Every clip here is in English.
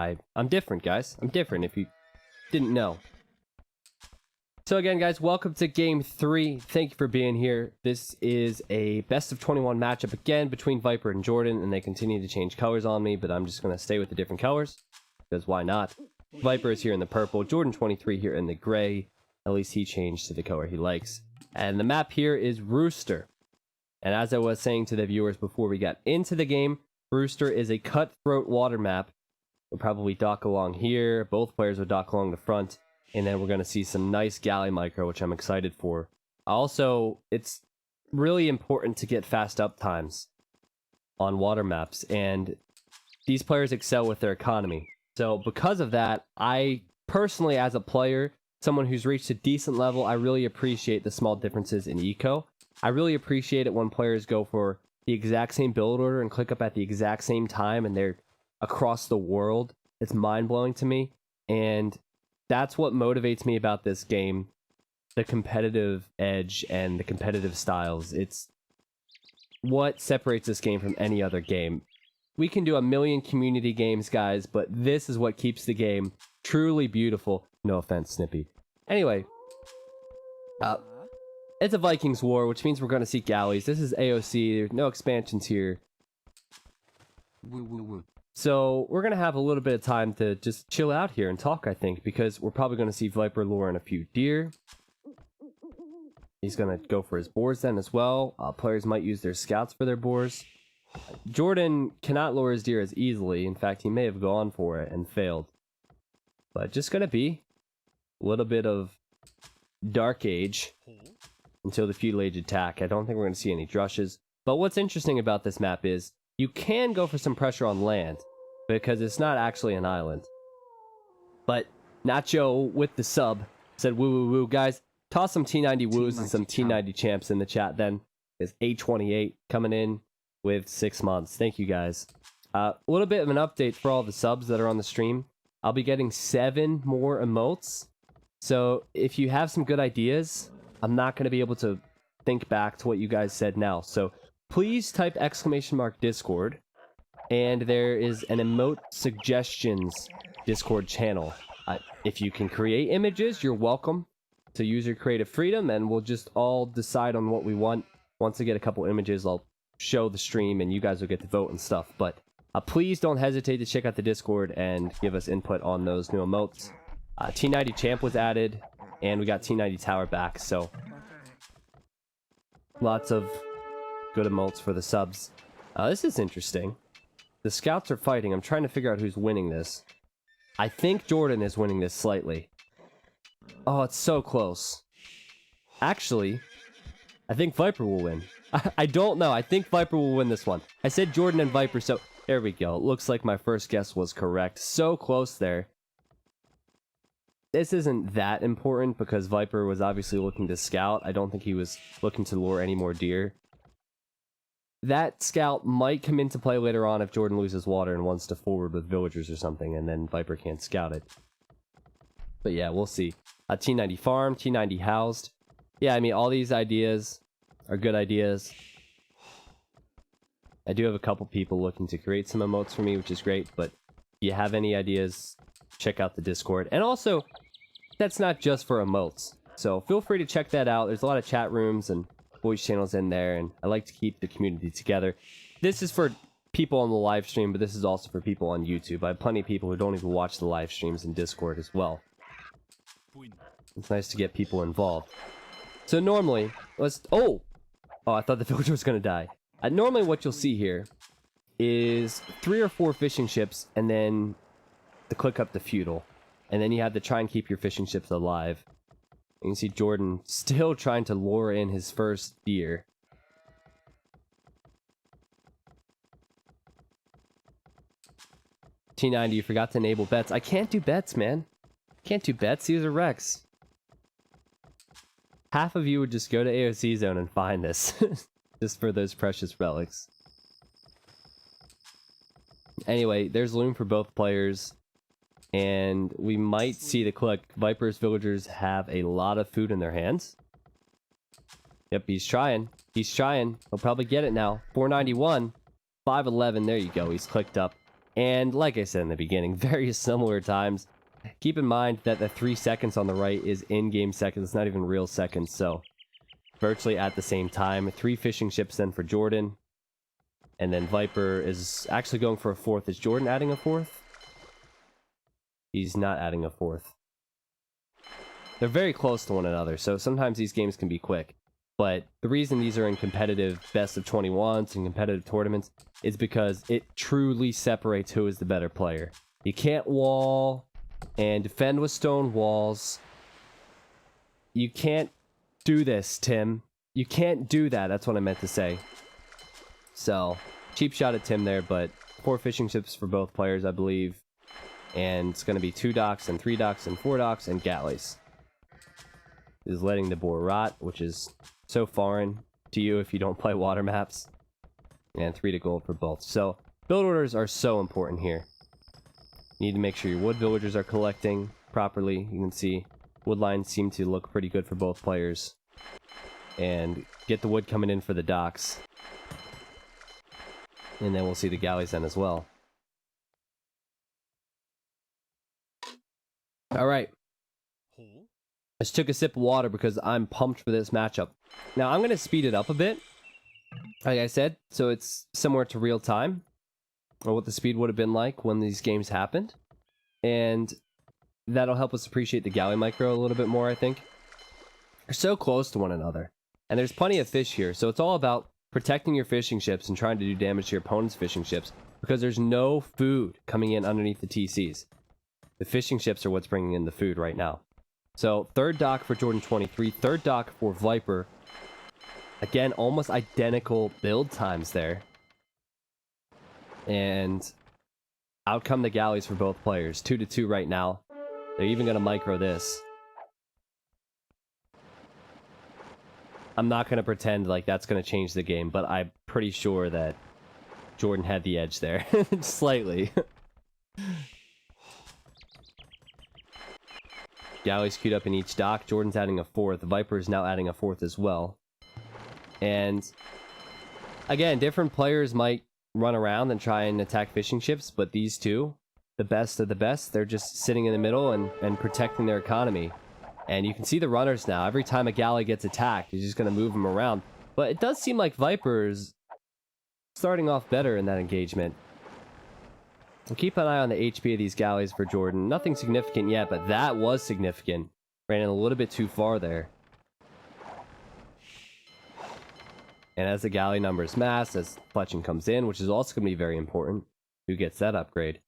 I'm different, guys. I'm different if you didn't know. So again, guys, welcome to Game 3. Thank you for being here. This is a best of 21 matchup again between Viper and Jordan, and they continue to change colors on me, but I'm just going to stay with the different colors, because why not? Viper is here in the purple, Jordan 23 here in the gray. At least he changed to the color he likes. And the map here is Rooster. And as I was saying to the viewers before we got into the game, Rooster is a cutthroat water map. We'll probably dock along here. Both players will dock along the front. And then we're going to see some nice galley micro, which I'm excited for. Also, it's really important to get fast up times on water maps. And these players excel with their economy. So because of that, I personally, as a player, someone who's reached a decent level, I really appreciate the small differences in eco. I really appreciate it when players go for the exact same build order and click up at the exact same time and they're across the world. It's mind-blowing to me. And that's what motivates me about this game. The competitive edge and the competitive styles. It's what separates this game from any other game. We can do a million community games, guys, but this is what keeps the game truly beautiful. No offense, Snippy. Anyway, it's a Vikings war, which means we're going to see galleys. This is AOC. There's no expansions here. So we're going to have a little bit of time to just chill out here and talk, I think, because we're probably going to see Viper lure in a few deer. He's going to go for his boars then as well. Players might use their scouts for their boars. Jordan cannot lure his deer as easily. In fact, he may have gone for it and failed. But just going to be a little bit of Dark Age until the Feudal Age attack. I don't think we're going to see any drushes. But what's interesting about this map is you can go for some pressure on land because it's not actually an island. But Nacho with the sub said woo woo woo. Guys, toss some T90 woos and some T90 champs in the chat then. It's A28 coming in with 6 months. Thank you, guys. A little bit of an update for all the subs that are on the stream. I'll be getting 7 more emotes. So if you have some good ideas, I'm not going to be able to think back to what you guys said now. So please type !Discord. And there is an emote suggestions Discord channel. If you can create images, you're welcome to use your creative freedom. And we'll just all decide on what we want. Once I get a couple images, I'll show the stream and you guys will get to vote and stuff. But please don't hesitate to check out the Discord and give us input on those new emotes. T90 champ was added and we got T90 tower back, so lots of good emotes for the subs. This is interesting. The scouts are fighting. I'm trying to figure out who's winning this. I think Jordan is winning this slightly. Oh, it's so close. Actually, I think Viper will win. I don't know. I think Viper will win this one. I said Jordan and Viper, so there we go. It looks like my first guess was correct. So close there. This isn't that important because Viper was obviously looking to scout. I don't think he was looking to lure any more deer. That scout might come into play later on if Jordan loses water and wants to forward with villagers or something, and then Viper can't scout it. But yeah, we'll see. T90 farm, T90 housed. Yeah, I mean, all these ideas are good ideas. I do have a couple people looking to create some emotes for me, which is great, but if you have any ideas, check out the Discord. And also, that's not just for emotes, so feel free to check that out. There's a lot of chat rooms and voice channels in there, and I like to keep the community together. This is for people on the live stream, but this is also for people on YouTube. I have plenty of people who don't even watch the live streams in Discord as well. It's nice to get people involved. So normally, Oh, I thought the villager was going to die. Normally what you'll see here is 3 or 4 fishing ships, and then to click up the feudal. And then you have to try and keep your fishing ships alive. You can see Jordan still trying to lure in his first deer. T90, you forgot to enable bets. I can't do bets, man. Can't do bets. These are wrecks. Half of you would just go to AOC zone and find this. Just for those precious relics. Anyway, there's loom for both players. And we might see the click. Viper's villagers have a lot of food in their hands. Yep, he's trying. He's trying. He'll probably get it now. 491. 511. There you go. He's clicked up. And like I said in the beginning, very similar times. Keep in mind that the 3 seconds on the right is in-game seconds. It's not even real seconds, so virtually at the same time. 3 fishing ships then for Jordan. And then Viper is actually going for a 4th. Is Jordan adding a 4th? He's not adding a 4th. They're very close to one another, so sometimes these games can be quick. But the reason these are in competitive best of 21s and competitive tournaments is because it truly separates who is the better player. You can't wall and defend with stone walls. You can't do this, Tim. You can't do that. That's what I meant to say. So, cheap shot at Tim there, but 4 fishing ships for both players, I believe. And it's going to be 2 docks and 3 docks and 4 docks and galleys. Is letting the boar rot, which is so foreign to you if you don't play water maps. And 3 to gold for both. So, build orders are so important here. You need to make sure your wood villagers are collecting properly. You can see wood lines seem to look pretty good for both players. And get the wood coming in for the docks. And then we'll see the galleys then as well. Alright. I just took a sip of water because I'm pumped for this matchup. Now, I'm going to speed it up a bit, like I said, so it's similar to real time, or what the speed would have been like when these games happened. And that'll help us appreciate the galley micro a little bit more, I think. They're so close to one another. And there's plenty of fish here, so it's all about protecting your fishing ships and trying to do damage to your opponent's fishing ships, because there's no food coming in underneath the TCs. The fishing ships are what's bringing in the food right now. So, 3rd dock for Jordan 23, 3rd dock for Viper. Again, almost identical build times there. And out come the galleys for both players. 2-2 right now. They're even going to micro this. I'm not going to pretend like that's going to change the game, but I'm pretty sure that Jordan had the edge there. Slightly. Galleys queued up in each dock. Jordan's adding a 4th. Viper is now adding a 4th as well. And again, different players might run around and try and attack fishing ships, but these two, the best of the best, they're just sitting in the middle and protecting their economy. And you can see the runners now. Every time a galley gets attacked, he's just going to move them around. But it does seem like Viper's starting off better in that engagement. We'll keep an eye on the HP of these galleys for Jordan. Nothing significant yet, but that was significant. Ran in a little bit too far there. And as the galley numbers mass, as fletching comes in, which is also going to be very important, who gets that upgrade?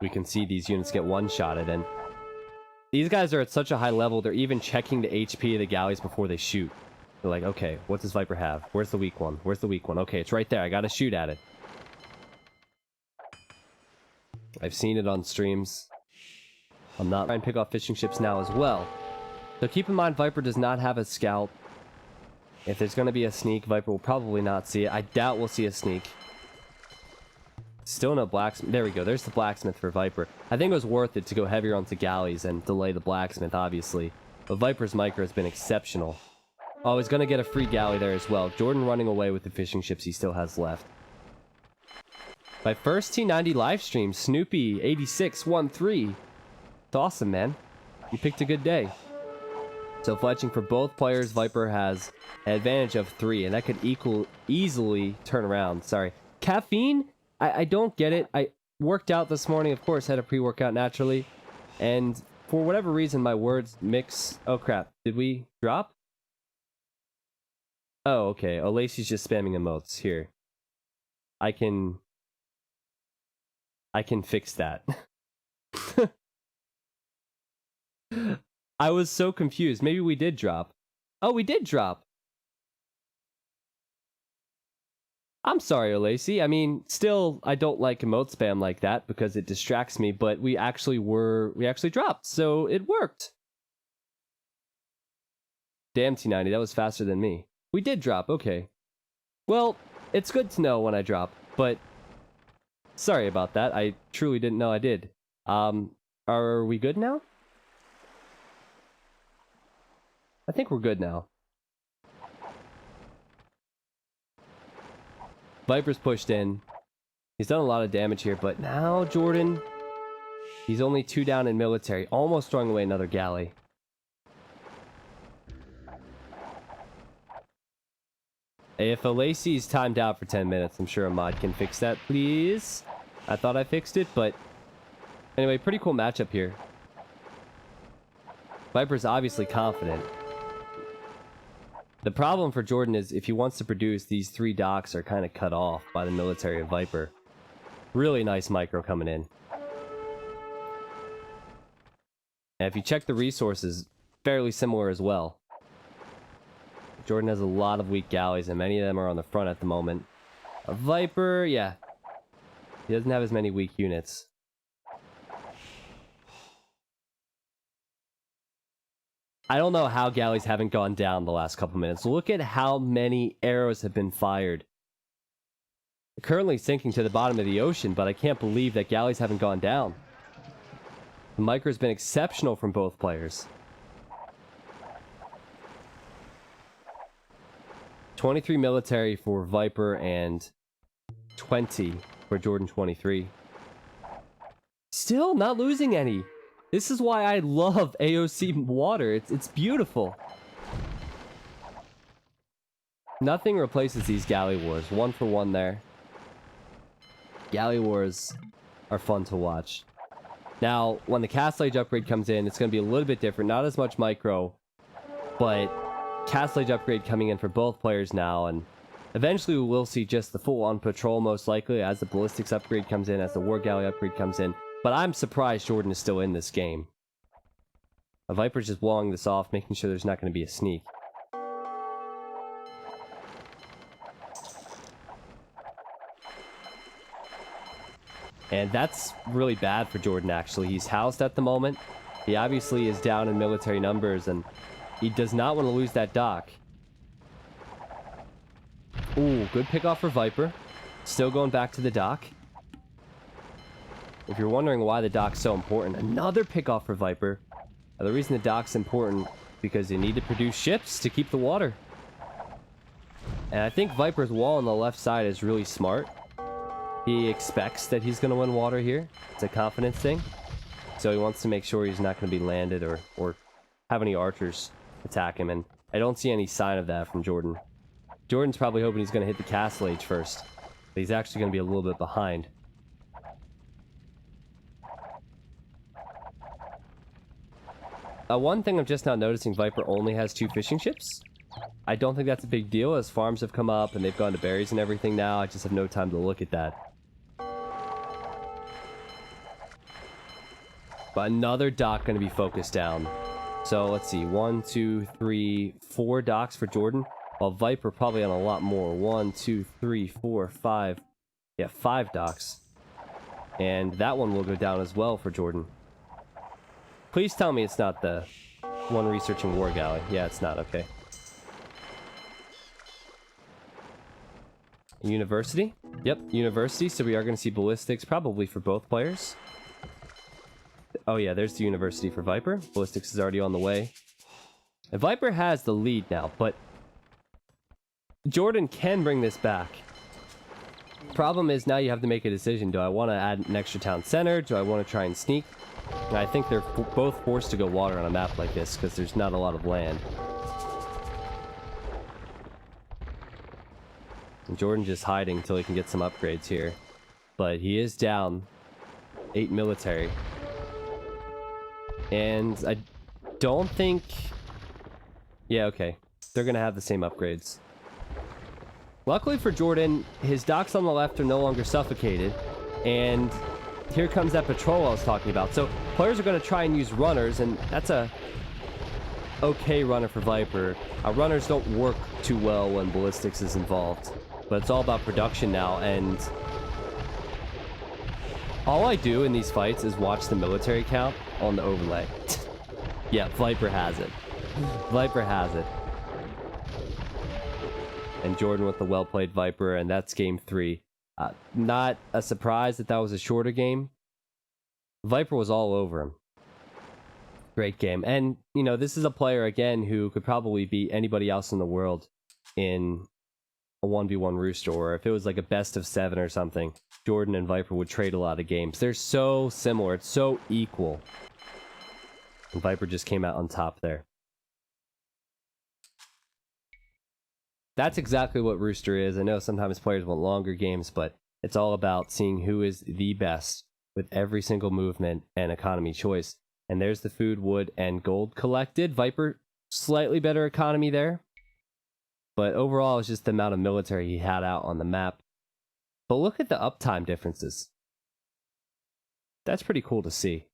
We can see these units get one-shotted, and these guys are at such a high level, they're even checking the HP of the galleys before they shoot. They're like, okay, what does Viper have? Where's the weak one? Where's the weak one? Okay, it's right there. I gotta shoot at it. I've seen it on streams. I'm not trying to pick off fishing ships now as well. So keep in mind, Viper does not have a scout. If there's going to be a sneak, Viper will probably not see it. I doubt we'll see a sneak. Still no blacksmith. There we go. There's the blacksmith for Viper. I think it was worth it to go heavier onto galleys and delay the blacksmith, obviously. But Viper's micro has been exceptional. Oh, he's going to get a free galley there as well. Jordan running away with the fishing ships he still has left. My first T90 live stream, Snoopy8613. It's awesome, man. You picked a good day. So fletching for both players, Viper has an advantage of 3, and that could easily turn around. Sorry. Caffeine? I don't get it. I worked out this morning, of course, had a pre-workout naturally. And for whatever reason, my words mix... Oh, crap. Did we drop? Oh, okay. Oh, Lacey's just spamming emotes. Here. I can fix that. I was so confused. Maybe we did drop. Oh, we did drop. I'm sorry, Olacy. I mean, still, I don't like emote spam like that because it distracts me, but we actually dropped, so it worked. Damn, T90, that was faster than me. We did drop, okay. Well, it's good to know when I drop, but sorry about that. I truly didn't know I did. Are we good now? I think we're good now. Viper's pushed in. He's done a lot of damage here, but now Jordan, he's only 2 down in military, almost throwing away another galley. If a Lacey's timed out for 10 minutes, I'm sure a mod can fix that, please. I thought I fixed it, but anyway, pretty cool matchup here. Viper's obviously confident. The problem for Jordan is if he wants to produce, these 3 docks are kind of cut off by the military of Viper. Really nice micro coming in. And if you check the resources, fairly similar as well. Jordan has a lot of weak galleys, and many of them are on the front at the moment. A Viper, yeah. He doesn't have as many weak units. I don't know how galleys haven't gone down the last couple minutes. Look at how many arrows have been fired. They're currently sinking to the bottom of the ocean, but I can't believe that galleys haven't gone down. The micro has been exceptional from both players. 23 military for Viper and 20 for Jordan 23. Still not losing any. This is why I love AOC water. It's beautiful. Nothing replaces these galley wars. 1 for 1 there. Galley wars are fun to watch. Now, when the Castle Age upgrade comes in, it's going to be a little bit different. Not as much micro, but Castle Age upgrade coming in for both players now, and eventually we will see just the full-on patrol most likely as the ballistics upgrade comes in, as the war galley upgrade comes in. But I'm surprised Jordan is still in this game. A Viper's just walling this off, making sure there's not going to be a sneak. And that's really bad for Jordan, actually. He's housed at the moment. He obviously is down in military numbers, and he does not want to lose that dock. Ooh, good pickoff for Viper. Still going back to the dock. If you're wondering why the dock's so important, another pickoff for Viper. The reason the dock's important because you need to produce ships to keep the water. And I think Viper's wall on the left side is really smart. He expects that he's going to win water here. It's a confidence thing. So he wants to make sure he's not going to be landed or have any archers attack him. And I don't see any sign of that from Jordan. Jordan's probably hoping he's going to hit the Castle Age first. But he's actually going to be a little bit behind. One thing I'm just now noticing, Viper only has 2 fishing ships. I don't think that's a big deal as farms have come up and they've gone to berries and everything now. I just have no time to look at that. But another dock going to be focused down. So let's see. 1, 2, 3, 4 docks for Jordan. While Viper probably on a lot more. 1, 2, 3, 4, 5. Yeah, 5 docks. And that one will go down as well for Jordan. Please tell me it's not the one researching War Galley. Yeah, it's not. Okay. University? Yep, University. So we are going to see ballistics probably for both players. Oh yeah, there's the University for Viper. Ballistics is already on the way. And Viper has the lead now, but Jordan can bring this back. Problem is now you have to make a decision. Do I want to add an extra town center? Do I want to try and sneak? And I think they're both forced to go water on a map like this because there's not a lot of land. And Jordan just hiding until he can get some upgrades here. But he is down 8 military. And I don't think... Yeah, okay. They're going to have the same upgrades. Luckily for Jordan, his docks on the left are no longer suffocated. And here comes that patrol I was talking about. So players are going to try and use runners, and that's a okay runner for Viper. Runners don't work too well when ballistics is involved. But it's all about production now, and all I do in these fights is watch the military count on the overlay. Yeah, Viper has it. Viper has it. And Jordan with the well-played Viper, and that's game 3. Not a surprise that that was a shorter game. Viper was all over him. Great game. And, you know, this is a player, again, who could probably beat anybody else in the world in a 1v1 Rooster, or if it was like a best of 7 or something, Jordan and Viper would trade a lot of games. They're so similar. It's so equal. And Viper just came out on top there. That's exactly what Rooster is. I know sometimes players want longer games, but it's all about seeing who is the best with every single movement and economy choice. And there's the food, wood, and gold collected. Viper, slightly better economy there. But overall, it's just the amount of military he had out on the map. But look at the uptime differences. That's pretty cool to see.